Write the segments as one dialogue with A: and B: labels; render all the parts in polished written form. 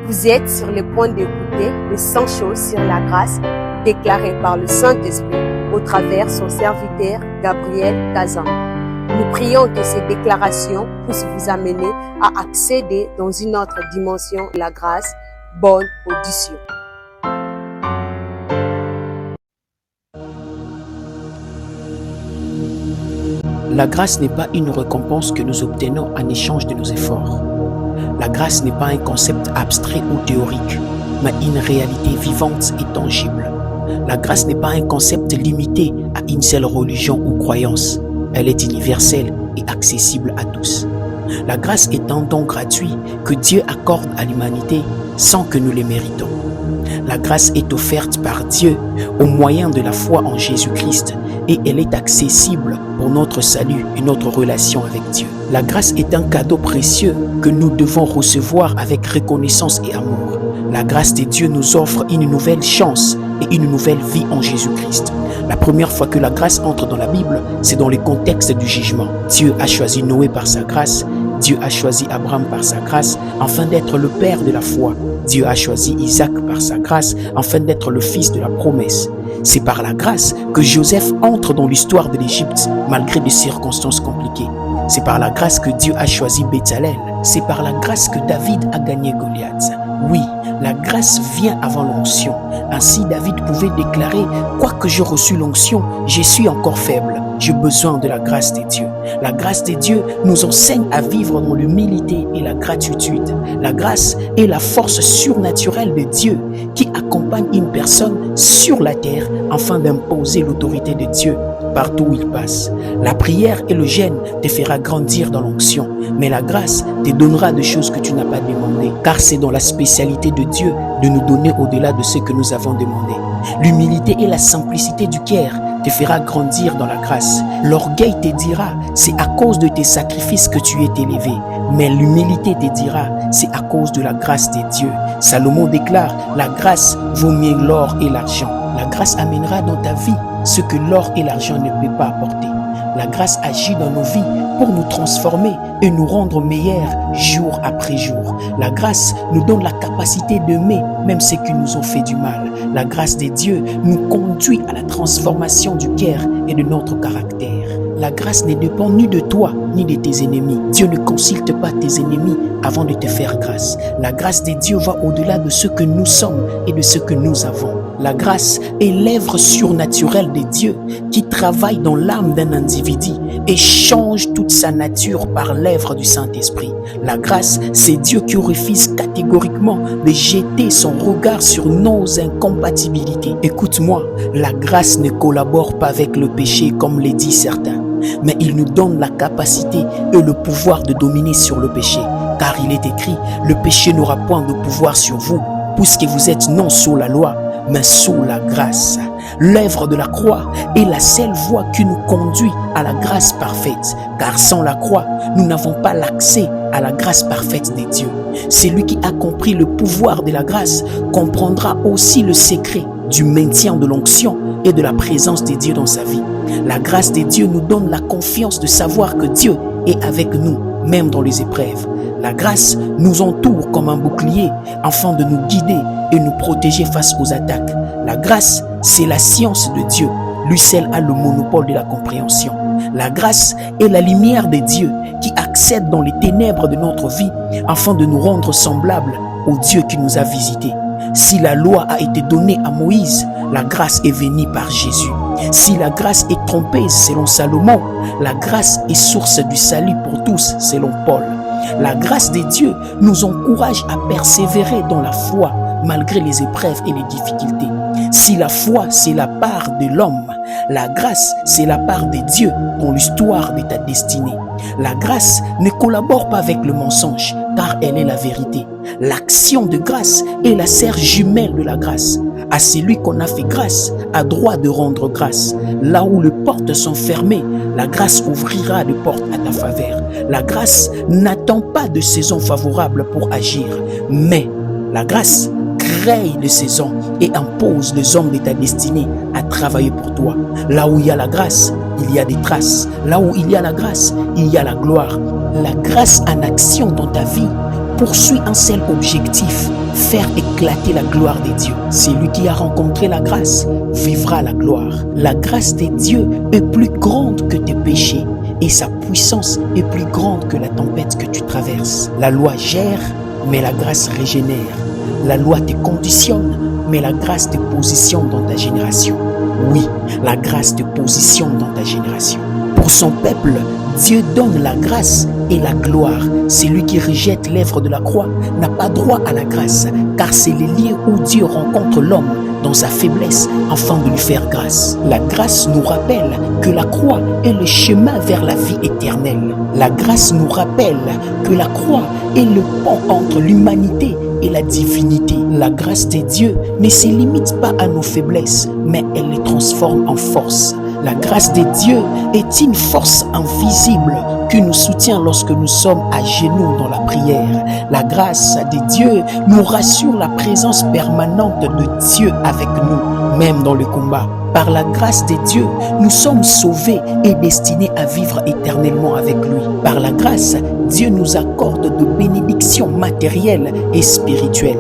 A: Vous êtes sur le point d'écouter les 100 choses sur la grâce déclarées par le Saint-Esprit au travers son serviteur Gabriel Kazan. Nous prions que ces déclarations puissent vous amener à accéder dans une autre dimension de la grâce. Bonne audition.
B: La grâce n'est pas une récompense que nous obtenons en échange de nos efforts. La grâce n'est pas un concept abstrait ou théorique, mais une réalité vivante et tangible. La grâce n'est pas un concept limité à une seule religion ou croyance. Elle est universelle et accessible à tous. La grâce est un don gratuit que Dieu accorde à l'humanité sans que nous le méritons. La grâce est offerte par Dieu au moyen de la foi en Jésus-Christ et elle est accessible pour notre salut et notre relation avec Dieu. La grâce est un cadeau précieux que nous devons recevoir avec reconnaissance et amour. La grâce de Dieu nous offre une nouvelle chance et une nouvelle vie en Jésus-Christ. La première fois que la grâce entre dans la Bible, c'est dans le contexte du jugement. Dieu a choisi Noé par sa grâce, Dieu a choisi Abraham par sa grâce, afin d'être le père de la foi. Dieu a choisi Isaac par sa grâce, afin d'être le fils de la promesse. C'est par la grâce que Joseph entre dans l'histoire de l'Égypte, malgré des circonstances compliquées. C'est par la grâce que Dieu a choisi Béthalel. C'est par la grâce que David a gagné Goliath. Oui, la grâce vient avant l'onction. Ainsi, David pouvait déclarer « Quoique j'ai reçu l'onction, je suis encore faible. J'ai besoin de la grâce de Dieu. » La grâce de Dieu nous enseigne à vivre dans l'humilité et la gratitude. La grâce est la force surnaturelle de Dieu qui accompagne une personne sur la terre afin d'imposer l'autorité de Dieu partout où il passe. La prière et le jeûne te fera grandir dans l'onction, mais la grâce te donnera des choses que tu n'as pas demandées, car c'est dans la spécialité de Dieu de nous donner au-delà de ce que nous avons demandé. L'humilité et la simplicité du cœur te fera grandir dans la grâce. L'orgueil te dira, c'est à cause de tes sacrifices que tu es élevé. Mais l'humilité te dira, c'est à cause de la grâce de Dieu. Salomon déclare, la grâce vaut mieux l'or et l'argent. La grâce amènera dans ta vie ce que l'or et l'argent ne peuvent pas apporter. La grâce agit dans nos vies pour nous transformer et nous rendre meilleurs jour après jour. La grâce nous donne la capacité d'aimer même ceux qui nous ont fait du mal. La grâce de Dieu nous conduit à la transformation du cœur et de notre caractère. La grâce ne dépend ni de toi ni de tes ennemis. Dieu ne consulte pas tes ennemis avant de te faire grâce. La grâce de Dieu va au-delà de ce que nous sommes et de ce que nous avons. La grâce est l'œuvre surnaturelle de Dieu qui travaille dans l'âme d'un individu et change toute sa nature par l'œuvre du Saint-Esprit. La grâce, c'est Dieu qui refuse catégoriquement de jeter son regard sur nos incompatibilités. Écoute-moi, la grâce ne collabore pas avec le péché comme le disent certains, mais il nous donne la capacité et le pouvoir de dominer sur le péché. Car il est écrit, le péché n'aura point de pouvoir sur vous, puisque vous êtes non sous la loi, mais sous la grâce. L'œuvre de la croix est la seule voie qui nous conduit à la grâce parfaite, car sans la croix, nous n'avons pas l'accès à la grâce parfaite de Dieu. Celui qui a compris le pouvoir de la grâce comprendra aussi le secret du maintien de l'onction et de la présence de Dieu dans sa vie. La grâce de Dieu nous donne la confiance de savoir que Dieu est avec nous, même dans les épreuves. La grâce nous entoure comme un bouclier afin de nous guider et nous protéger face aux attaques. La grâce, c'est la science de Dieu. Lui seul a le monopole de la compréhension. La grâce est la lumière de Dieu qui accède dans les ténèbres de notre vie afin de nous rendre semblables au Dieu qui nous a visités. Si la loi a été donnée à Moïse, la grâce est venue par Jésus. Si la grâce est trompeuse selon Salomon, la grâce est source du salut pour tous selon Paul. La grâce de Dieu nous encourage à persévérer dans la foi malgré les épreuves et les difficultés. Si la foi, c'est la part de l'homme, la grâce, c'est la part de Dieu dans l'histoire de ta destinée. La grâce ne collabore pas avec le mensonge, car elle est la vérité. L'action de grâce est la sœur jumelle de la grâce. À celui qu'on a fait grâce, a droit de rendre grâce. Là où les portes sont fermées, la grâce ouvrira les portes à ta faveur. La grâce n'attend pas de saison favorable pour agir, mais la grâce crée les saisons et impose les hommes de ta destinée à travailler pour toi. Là où il y a la grâce, il y a des traces. Là où il y a la grâce, il y a la gloire. La grâce en action dans ta vie poursuit un seul objectif, faire éclater la gloire de Dieu. Celui qui a rencontré la grâce vivra la gloire. La grâce de Dieu est plus grande que tes péchés et sa puissance est plus grande que la tempête que tu traverses. La loi gère, mais la grâce régénère. La loi te conditionne, mais la grâce te positionne dans ta génération. Oui, la grâce te positionne dans ta génération. Pour son peuple, Dieu donne la grâce et la gloire. Celui qui rejette l'œuvre de la croix n'a pas droit à la grâce, car c'est le lieu où Dieu rencontre l'homme dans sa faiblesse afin de lui faire grâce. La grâce nous rappelle que la croix est le chemin vers la vie éternelle. La grâce nous rappelle que la croix est le pont entre l'humanité et la divinité. La grâce de Dieu ne se limite pas à nos faiblesses, mais elle les transforme en force. La grâce de Dieu est une force invisible qui nous soutient lorsque nous sommes à genoux dans la prière. La grâce de Dieu nous rassure la présence permanente de Dieu avec nous, même dans le combat. Par la grâce de Dieu, nous sommes sauvés et destinés à vivre éternellement avec lui. Par la grâce, Dieu nous accorde de bénédictions matérielles et spirituelles.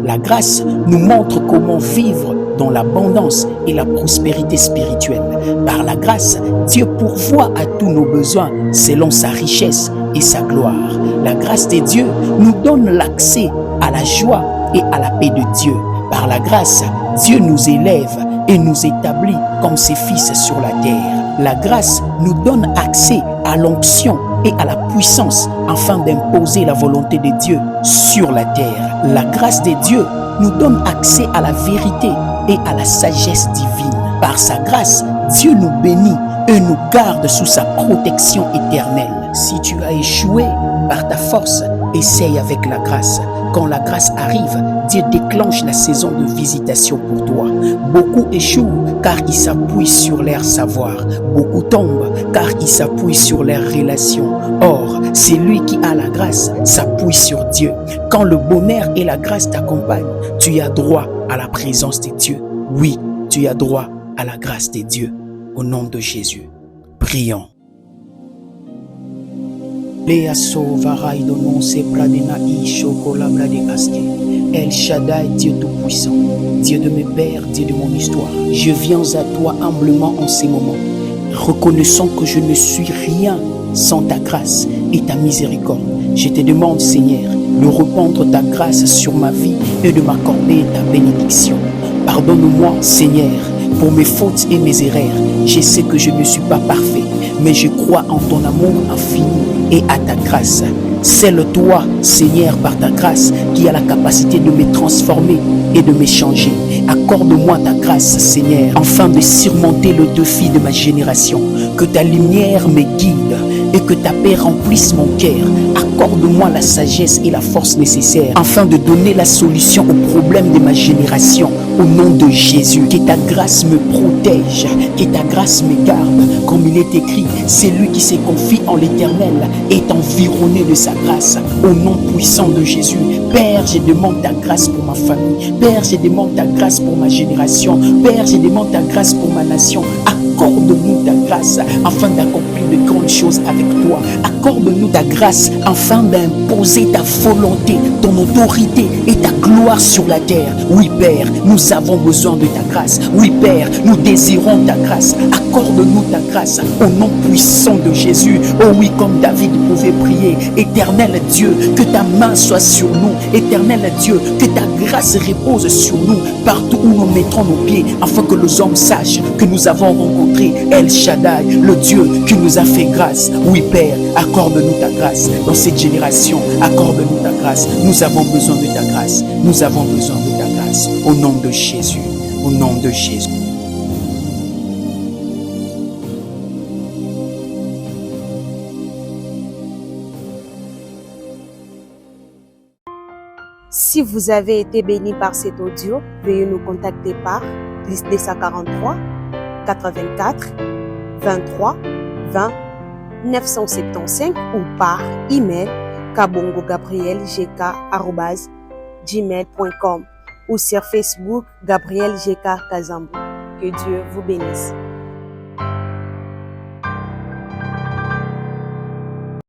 B: La grâce nous montre comment vivre dans l'abondance et la prospérité spirituelle. Par la grâce, Dieu pourvoit à tous nos besoins selon sa richesse et sa gloire. La grâce de Dieu nous donne l'accès à la joie et à la paix de Dieu. Par la grâce, Dieu nous élève et nous établit comme ses fils sur la terre. La grâce nous donne accès à l'onction et à la puissance afin d'imposer la volonté de Dieu sur la terre. La grâce de Dieu nous donne accès à la vérité et à la sagesse divine. Par sa grâce, Dieu nous bénit et nous garde sous sa protection éternelle. Si tu as échoué par ta force, essaye avec la grâce. Quand la grâce arrive, Dieu déclenche la saison de visitation pour toi. Beaucoup échouent car ils s'appuient sur leur savoir. Beaucoup tombent car ils s'appuient sur leurs relations. Or, celui qui a la grâce s'appuie sur Dieu. Quand le bonheur et la grâce t'accompagnent, tu as droit à la présence de Dieu. Oui, tu as droit à la grâce de Dieu. Au nom de Jésus, prions. Lea Sovarai donon se pradena isho kolabra de aske. El Shaddai, Dieu tout-puissant, Dieu de mes pères, Dieu de mon histoire. Je viens à toi humblement en ces moments, reconnaissant que je ne suis rien sans ta grâce et ta miséricorde. Je te demande, Seigneur, de répandre ta grâce sur ma vie et de m'accorder ta bénédiction. Pardonne-moi, Seigneur, pour mes fautes et mes erreurs. Je sais que je ne suis pas parfait, mais je crois en ton amour infini et à ta grâce. C'est le toi, Seigneur, par ta grâce, qui a la capacité de me transformer et de me changer. Accorde-moi ta grâce, Seigneur, afin de surmonter le défi de ma génération. Que ta lumière me guide et que ta paix remplisse mon cœur. Accorde-moi la sagesse et la force nécessaires afin de donner la solution aux problèmes de ma génération. Au nom de Jésus, que ta grâce me protège, que ta grâce me garde. Comme il est écrit, celui qui se confie en l'Éternel est environné de sa grâce. Au nom puissant de Jésus, Père, je demande ta grâce pour ma famille. Père, je demande ta grâce pour ma génération. Père, je demande ta grâce pour ma nation. Accorde-nous ta grâce afin d'accomplir de grandes choses avec toi. Accorde-nous ta grâce afin d'imposer ta volonté, ton autorité et ta gloire sur la terre. Oui, Père, nous avons besoin de ta grâce. Oui, Père, nous désirons ta grâce. Accorde-nous ta grâce au nom puissant de Jésus. Oh oui, comme David pouvait prier. Éternel Dieu, que ta main soit sur nous. Éternel Dieu, que ta grâce repose sur nous partout où nous mettrons nos pieds, afin que les hommes sachent que nous avons rencontré El Shaddai, le Dieu qui nous a fait grâce. Oui, Père, accorde-nous ta grâce dans cette génération. Accorde-nous ta grâce. Nous avons besoin de ta grâce. Nous avons besoin de ta grâce. Au nom de Jésus. Au nom de Jésus.
A: Si vous avez été béni par cet audio, veuillez nous contacter par +243 84 23 20 975 ou par email kabongogabrielgk@gmail.com ou sur Facebook Gabriel GK Kazambo. Que Dieu vous bénisse.